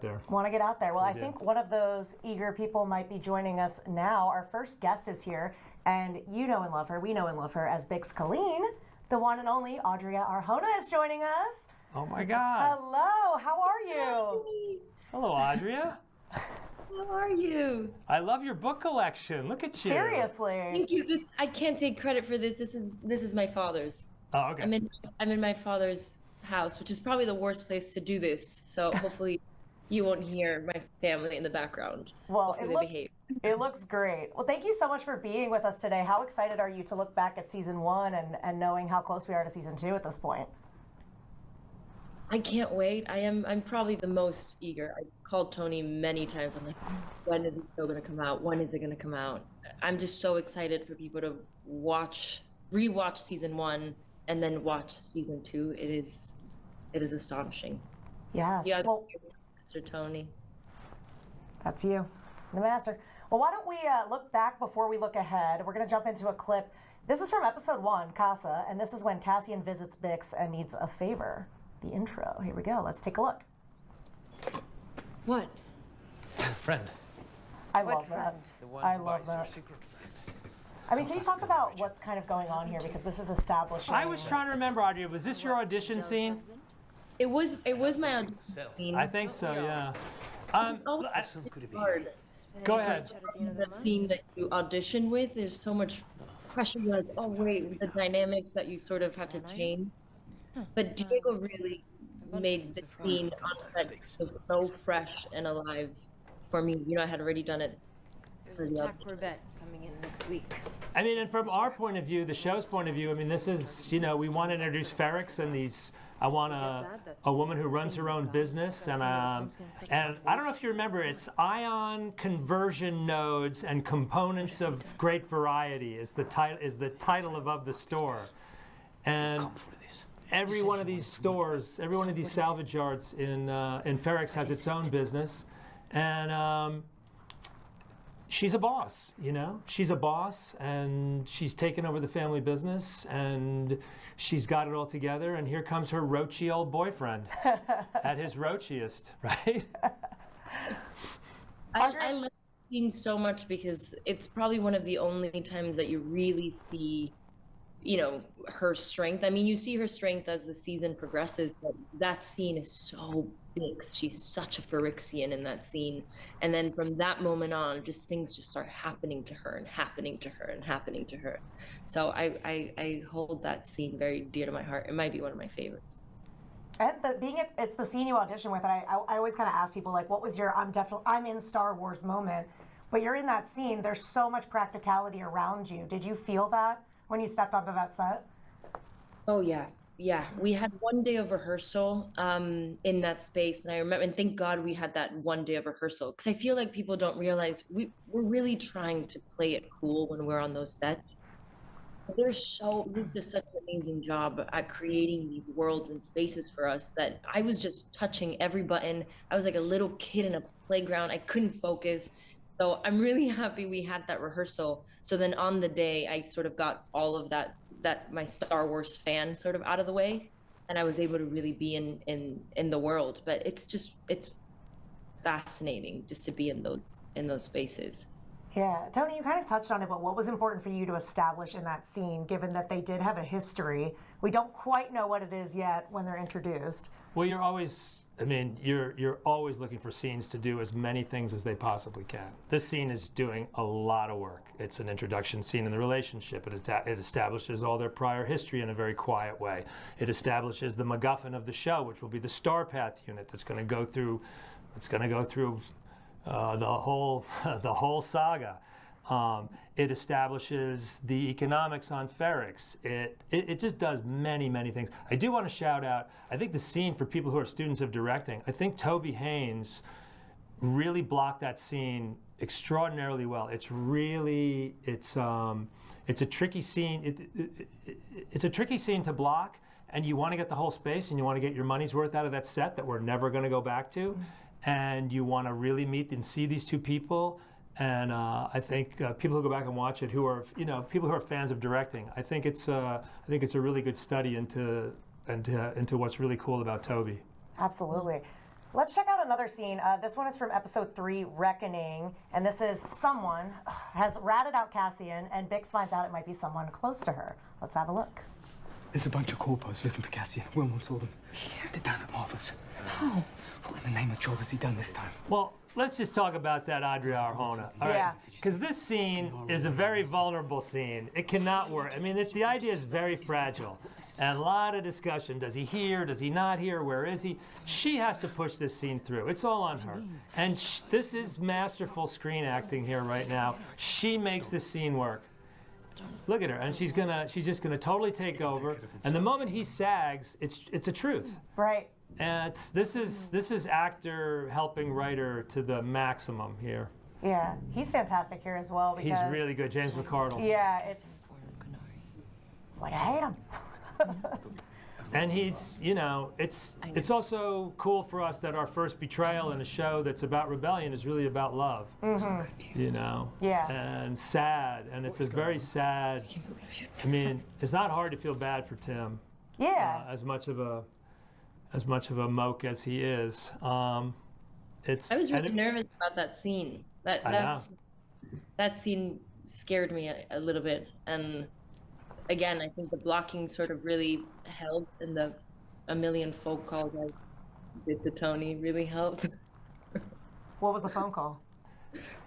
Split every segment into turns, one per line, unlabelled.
there.
Want to get out there. Well, I think one of those eager people might be joining us now. Our first guest is here, and you know and love her. We know and love her as Bix Caleen. The one and only Adria Arjona is joining us.
Oh my God.
Hello, how are you?
Hello, Adria.
How are you?
I love your book collection. Look at you.
Seriously.
Thank you. I can't take credit for this. This is my father's.
Oh, okay.
I'm in my father's house, which is probably the worst place to do this. So hopefully you won't hear my family in the background.
Well,
it
looks great. Well, thank you so much for being with us today. How excited are you to look back at season 1 and knowing how close we are to season 2 at this point?
I can't wait. I'm probably the most eager. I called Tony many times. I'm like, when is the show going to come out? When is it going to come out? I'm just so excited for people to rewatch season 1 and then watch season 2. It is astonishing.
Yes.
Yeah, well, Mr. Tony.
That's you, the master. Well, why don't we look back before we look ahead? We're going to jump into a clip. This is from episode 1, Casa, and this is when Cassian visits Bix and needs a favor. The intro. Here we go. Let's take a look.
What?
Friend.
I love that. I love that.
Secret friend.
I mean, can you talk about what's kind of going on here, because this is establishing.
I was trying to remember, Adria. Was this your audition scene?
It was my audition scene.
I think so. Yeah.
Hard.
Go ahead.
The scene that you audition with, there's so much pressure. You're like, oh wait, the dynamics that you sort of have to change. But Diego really made the scene on set so fresh and alive for me. You know, I had already done it.
There's a TAC Corvette coming in this week.
I mean, and from our point of view, the show's point of view, I mean, this is, you know, we want to introduce Ferrex and these. I want a woman who runs her own business, and I don't know if you remember, it's ion conversion nodes and components of great variety is the title of the store, and every one of these stores, every one of these salvage yards in Ferrex has its own business, and she's a boss, you know? She's a boss, and she's taken over the family business, and she's got it all together, and here comes her roachy old boyfriend at his roachiest, right?
I love the scene so much because it's probably one of the only times that you really see, you know, her strength. I mean, you see her strength as the season progresses, but that scene is so big. She's such a Phyrexian in that scene. And then from that moment on, just things just start happening to her and happening to her and happening to her. So I hold that scene very dear to my heart. It might be one of my favorites.
And it's the scene you audition with, and I always kind of ask people, like, what was your I'm in Star Wars moment? But you're in that scene, there's so much practicality around you. Did you feel that when you stepped onto that set?
Oh yeah. We had one day of rehearsal in that space, and I remember, and thank God we had that one day of rehearsal, because I feel like people don't realize we're really trying to play it cool when we're on those sets. We did such an amazing job at creating these worlds and spaces for us that I was just touching every button. I was like a little kid in a playground. I couldn't focus. So I'm really happy we had that rehearsal. So then on the day, I sort of got all of that my Star Wars fan sort of out of the way, and I was able to really be in the world. But it's fascinating just to be in those spaces.
Yeah, Tony, you kind of touched on it, but what was important for you to establish in that scene, given that they did have a history? We don't quite know what it is yet when they're introduced.
Well, you're always looking for scenes to do as many things as they possibly can. This scene is doing a lot of work. It's an introduction scene in the relationship. It establishes all their prior history in a very quiet way. It establishes the MacGuffin of the show, which will be the Star Path unit that's going to go through. The whole saga. It establishes the economics on Ferrex. It just does many things. I do want to shout out, I think the scene for people who are students of directing, I think Toby Haynes really blocked that scene extraordinarily well. It's a tricky scene. It's a tricky scene to block, and you want to get the whole space, and you want to get your money's worth out of that set that we're never going to go back to, and you want to really meet and see these two people. And I think people who go back and watch it, who are people who are fans of directing, I think it's a really good study into what's really cool about Toby.
Absolutely. Let's check out another scene. This one is from episode 3, Reckoning, and this is someone has ratted out Cassian, and Bix finds out it might be someone close to her. Let's have a look.
There's a bunch of corpos looking for Cassian. Wilmot saw them. They're down at Martha's. How? What in the name of job has he done this time?
Well, let's just talk about that Adria Arjona. All right?
Yeah.
Because this scene is a very vulnerable scene. It cannot work. I mean, the idea is very fragile. And a lot of discussion. Does he hear? Does he not hear? Where is he? She has to push this scene through. It's all on her. And this is masterful screen acting here right now. She makes this scene work. Look at her, and she's just gonna totally take over. And the moment he sags, it's a truth.
Right.
And this is actor helping writer to the maximum here.
Yeah, he's fantastic here as well. Because,
He's really good, James McArdle.
Yeah, it's like I hate him.
And he's, you know, it's also cool for us that our first betrayal in a show that's about rebellion is really about love. Mm-hmm. You know?
Yeah.
And sad, and it's a very sad. I mean, it's not hard to feel bad for Tim.
Yeah.
As much of a moke as he is.
I was really nervous about that scene. That scene scared me a little bit, and again, I think the blocking sort of really helped, and the a million phone calls I did to Tony really helped.
What was the phone call?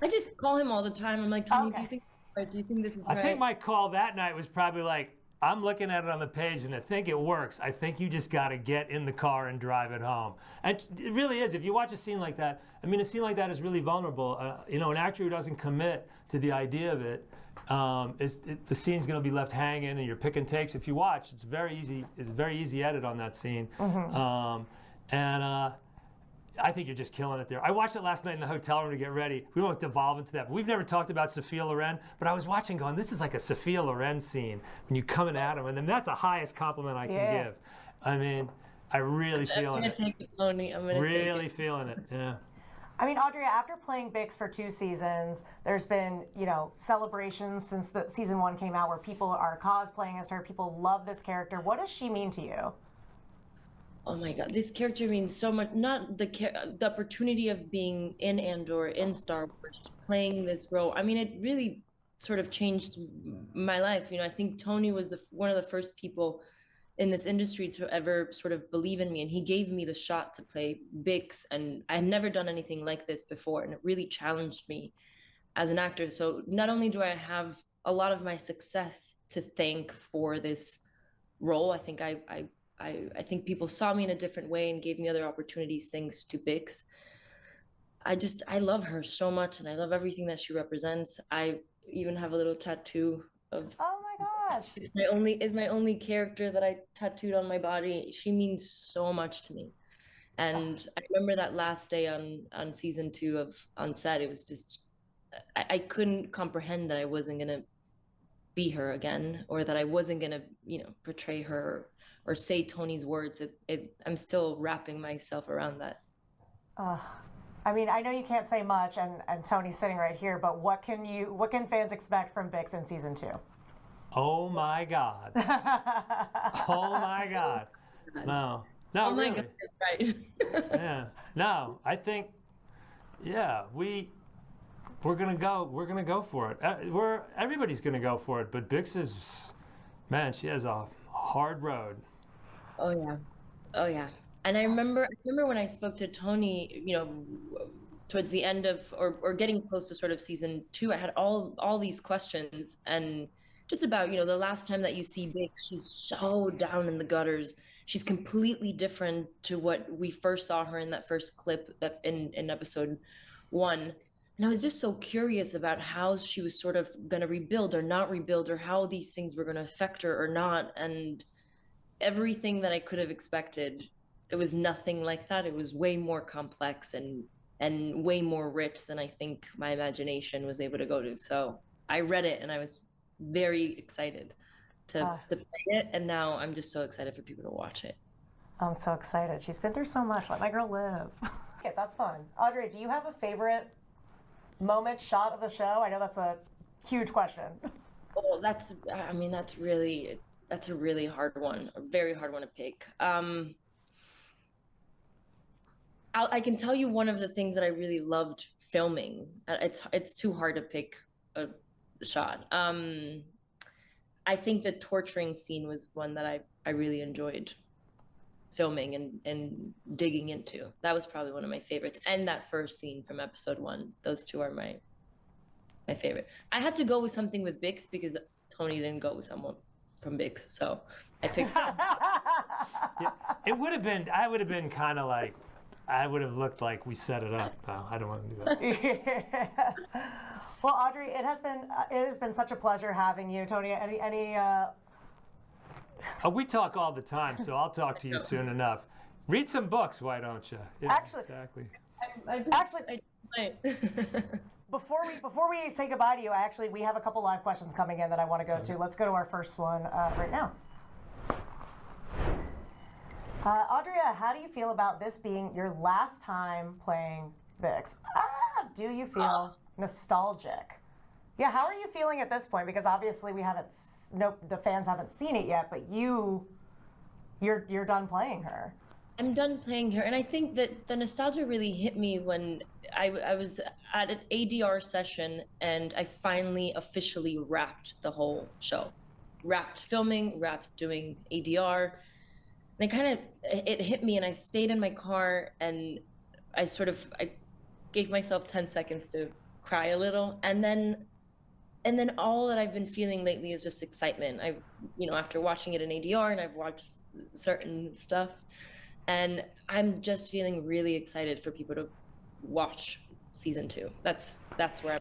I just call him all the time. I'm like, Tony,
Okay.
do you think this is
I
right?
think my call that night was probably like, I'm looking at it on the page and I think it works. I think you just got to get in the car and drive it home. And it really is. If you watch a scene like that, I mean, a scene like that is really vulnerable. You know, an actor who doesn't commit to the idea of it, the scene's going to be left hanging and you're picking takes. If you watch, it's very easy. It's a very easy edit on that scene. I think you're just killing it there. I watched it last night in the hotel room to get ready. We won't devolve into that. But we've never talked about Sophia Loren, but I was watching going, this is like a Sophia Loren scene when you coming at him, and then that's the highest compliment I can give. I mean, I really feeling it.
I'm gonna take it, Tony. I'm gonna
Really
take it.
feeling it, yeah.
I mean, Adria, after playing Bix for 2 seasons, there's been, you know, celebrations since the season 1 came out where people are cosplaying as her. People love this character. What does she mean to you?
Oh my God, this character means so much. Not the opportunity of being in Andor, in Star Wars, playing this role. I mean, it really sort of changed my life. You know, I think Tony was one of the first people in this industry to ever sort of believe in me, and he gave me the shot to play Bix, and I had never done anything like this before, and it really challenged me as an actor. So not only do I have a lot of my success to thank for this role, I think I think people saw me in a different way and gave me other opportunities thanks to Bix. I love her so much, and I love everything that she represents. I even have a little tattoo of.
Oh my gosh!
It's my only character that I tattooed on my body. She means so much to me, and I remember that last day on season 2 on set. It was just I couldn't comprehend that I wasn't gonna be her again, or that I wasn't gonna portray her or say Tony's words. I'm still wrapping myself around that.
I mean, I know you can't say much, and Tony's sitting right here, but what can fans expect from Bix in season 2?
Oh my God. Oh my God. No,
Oh my
really.
God, that's right.
Yeah. No, I think, yeah, we're gonna go for it. Everybody's gonna go for it, but Bix is, man, she has a hard road.
Oh yeah. And I remember when I spoke to Tony, towards the end of or getting close to sort of season 2, I had all these questions, and just about, the last time that you see Bix, she's so down in the gutters. She's completely different to what we first saw her in that first clip that in episode 1. And I was just so curious about how she was sort of going to rebuild or not rebuild, or how these things were going to affect her or not. And everything that I could have expected, it was nothing like that. It was way more complex and way more rich than I think my imagination was able to go to. So I read it and I was very excited to play it. And now I'm just so excited for people to watch it.
I'm so excited. She's been through so much. Let my girl live. Okay, that's fun. Audrey, do you have a favorite moment, shot of the show? I know that's a huge question.
Oh, that's a really hard one, a very hard one to pick. I can tell you one of the things that I really loved filming. It's too hard to pick a shot. I think the torturing scene was one that I really enjoyed filming and digging into. That was probably one of my favorites. And that first scene from episode 1. Those two are my favorite. I had to go with something with Bix because Tony didn't go with someone from Bix, so I picked.
Yeah, it would have been. I would have been kind of like. I would have looked like we set it up. No, I don't want to do that.
Yeah. Well, Audrey, it has been such a pleasure having you. Tony, any
We talk all the time, so I'll talk to you soon enough. Read some books, why don't you? Yeah,
Actually-
exactly.
Before we say goodbye to you, we have a couple live questions coming in that I want to go to. Let's go to our first one right now. Adria, how do you feel about this being your last time playing Bix? Do you feel nostalgic? Yeah, how are you feeling at this point? Because obviously the fans haven't seen it yet, but you're done playing her.
I'm done playing her, and I think that the nostalgia really hit me when I was at an ADR session and I finally officially wrapped the whole show. Wrapped filming, wrapped doing ADR. And it hit me, and I stayed in my car and I gave myself 10 seconds to cry a little. And then all that I've been feeling lately is just excitement. After watching it in ADR, and I've watched certain stuff, and I'm just feeling really excited for people to watch season 2. That's where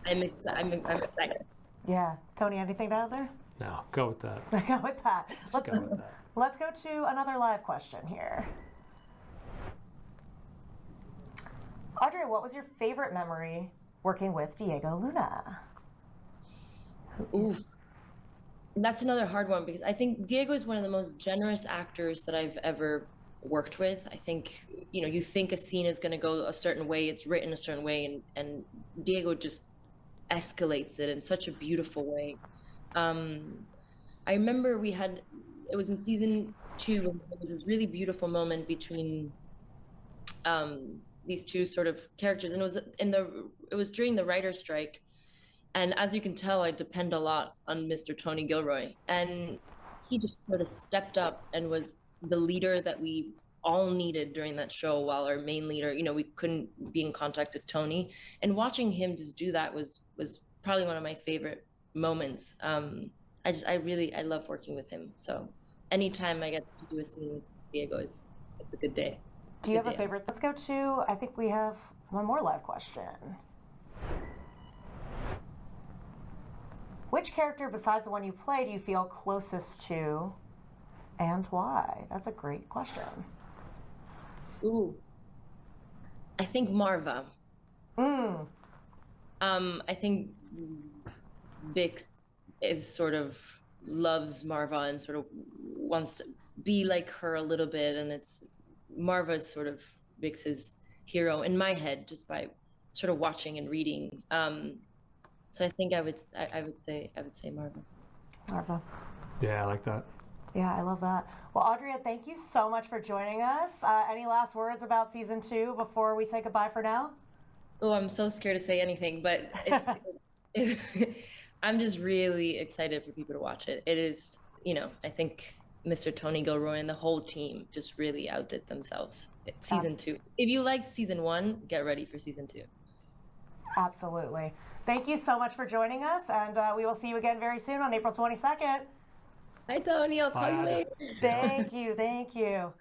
I'm excited.
Yeah. Tony, anything to add there?
No, go with that.
Go with that.
Go with that.
Let's go to another live question here. Audrey, what was your favorite memory working with Diego Luna?
Oof. That's another hard one because I think Diego is one of the most generous actors that I've ever worked with. I think, you think a scene is going to go a certain way, it's written a certain way, and Diego just escalates it in such a beautiful way. I remember it was in season 2, and there was this really beautiful moment between these two sort of characters, and it was during the writer's strike. And as you can tell, I depend a lot on Mr. Tony Gilroy, and he just sort of stepped up and was the leader that we all needed during that show, while our main leader, we couldn't be in contact with Tony. And watching him just do that was probably one of my favorite moments. I love working with him. So anytime I get to do a scene with Diego, it's a good day.
Do you have a favorite? Let's go to, I think we have one more live question. Which character besides the one you play do you feel closest to, and why? That's a great question.
Ooh. I think Marva. I think Bix loves Marva and sort of wants to be like her a little bit, and Marva's sort of Bix's hero in my head, just by sort of watching and reading. So I think I would say Marva.
Marva.
Yeah, I like that.
Yeah, I love that. Well, Adria, thank you so much for joining us. Any last words about season 2 before we say goodbye for now?
Oh, I'm so scared to say anything, but I'm just really excited for people to watch it. It is, I think Mr. Tony Gilroy and the whole team just really outdid themselves. Season 2. If you liked season 1, get ready for season 2.
Absolutely. Thank you so much for joining us, and we will see you again very soon on April 22nd.
Hi, Tony. I'll call you later.
Thank you.